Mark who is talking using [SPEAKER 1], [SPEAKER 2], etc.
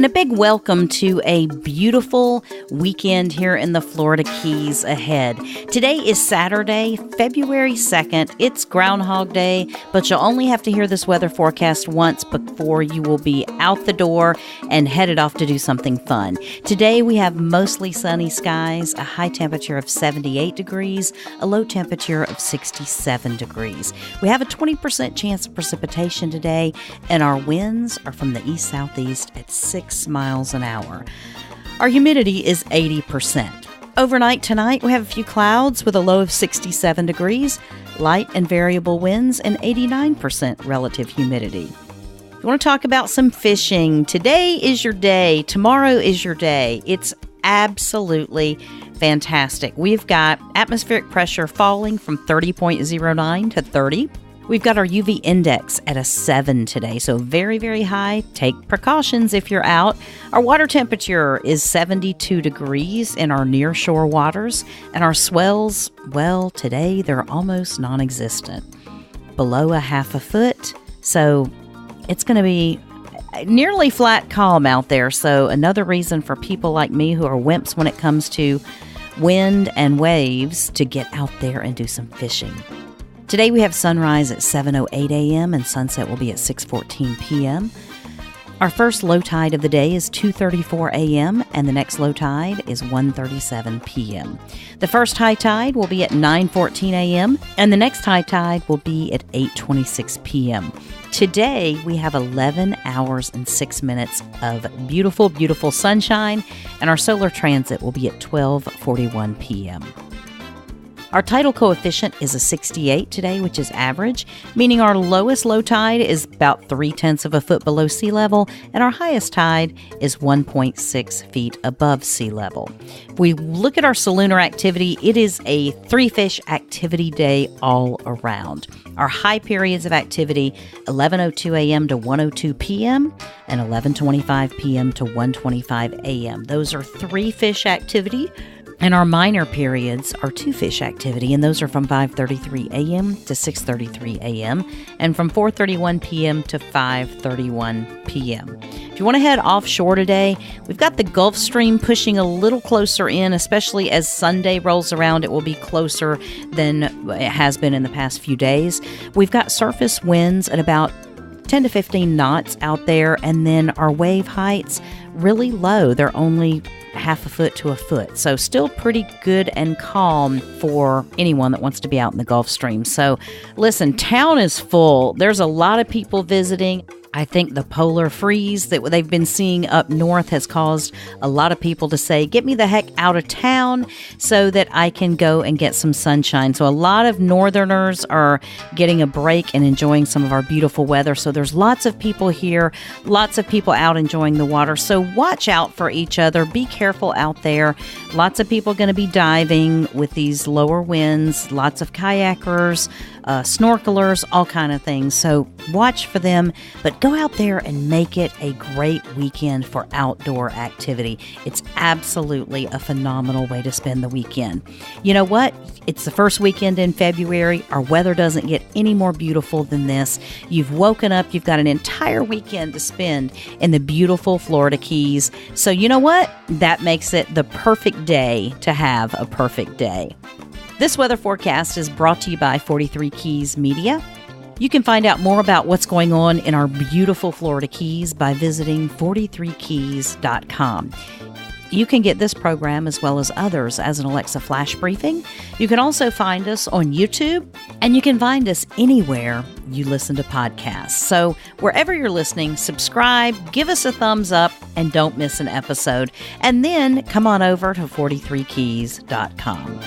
[SPEAKER 1] and a big welcome to a beautiful weekend here in the Florida Keys ahead. Today is Saturday, February 2nd. It's Groundhog Day, but you'll only have to hear this weather forecast once before you will be out the door and headed off to do something fun. Today we have mostly sunny skies, a high temperature of 78 degrees, a low temperature of 67 degrees. We have a 20% chance of precipitation today, and our winds are from the east-southeast at 6 miles an hour. Our humidity is 80%. Overnight tonight, we have a few clouds with a low of 67 degrees, light and variable winds, and 89% relative humidity. If you want to talk about some fishing, today is your day. Tomorrow is your day. It's absolutely fantastic. We've got atmospheric pressure falling from 30.09 to 30. We've got our UV index at a 7 today, so very, very high. Take precautions if you're out. Our water temperature is 72 degrees in our nearshore waters, and our swells, well, today they're almost non-existent. Below a half a foot, so it's going to be nearly flat calm out there, so another reason for people like me who are wimps when it comes to wind and waves to get out there and do some fishing. Today we have sunrise at 7:08 a.m. and sunset will be at 6:14 p.m. Our first low tide of the day is 2:34 a.m. and the next low tide is 1:37 p.m. The first high tide will be at 9:14 a.m. and the next high tide will be at 8:26 p.m. Today we have 11 hours and 6 minutes of beautiful, beautiful sunshine, and our solar transit will be at 12:41 p.m. Our tidal coefficient is a 68 today, which is average, meaning our lowest low tide is about 0.3 of a foot below sea level, and our highest tide is 1.6 feet above sea level. If we look at our solunar activity, it is a 3-fish activity day all around. Our high periods of activity, 11:02 a.m. to 1:02 p.m. and 11:25 p.m. to 1:25 a.m. Those are 3-fish activity. And our minor periods are 2-fish activity, and those are from 5:33 a.m. to 6:33 a.m. and from 4:31 p.m. to 5:31 p.m. If you want to head offshore today, we've got the Gulf Stream pushing a little closer in, especially as Sunday rolls around. It will be closer than it has been in the past few days. We've got surface winds at about 10 to 15 knots out there, and then our wave heights really low. They're only half a foot to a foot. So still pretty good and calm for anyone that wants to be out in the Gulf Stream. So listen, town is full. There's a lot of people visiting. I think the polar freeze that they've been seeing up north has caused a lot of people to say, get me the heck out of town so that I can go and get some sunshine. So a lot of northerners are getting a break and enjoying some of our beautiful weather. So there's lots of people here, lots of people out enjoying the water. So watch out for each other. Be careful out there. Lots of people going to be diving with these lower winds, lots of kayakers, snorkelers, all kind of things. So watch for them, but go out there and make it a great weekend for outdoor activity. It's absolutely a phenomenal way to spend the weekend. You know what? It's the first weekend in February. Our weather doesn't get any more beautiful than this. You've woken up. You've got an entire weekend to spend in the beautiful Florida Keys. So you know what? That makes it the perfect day to have a perfect day. This weather forecast is brought to you by 43 Keys Media. You can find out more about what's going on in our beautiful Florida Keys by visiting 43keys.com. You can get this program as well as others as an Alexa flash briefing. You can also find us on YouTube, and you can find us anywhere you listen to podcasts. So wherever you're listening, subscribe, give us a thumbs up, and don't miss an episode. And then come on over to 43keys.com.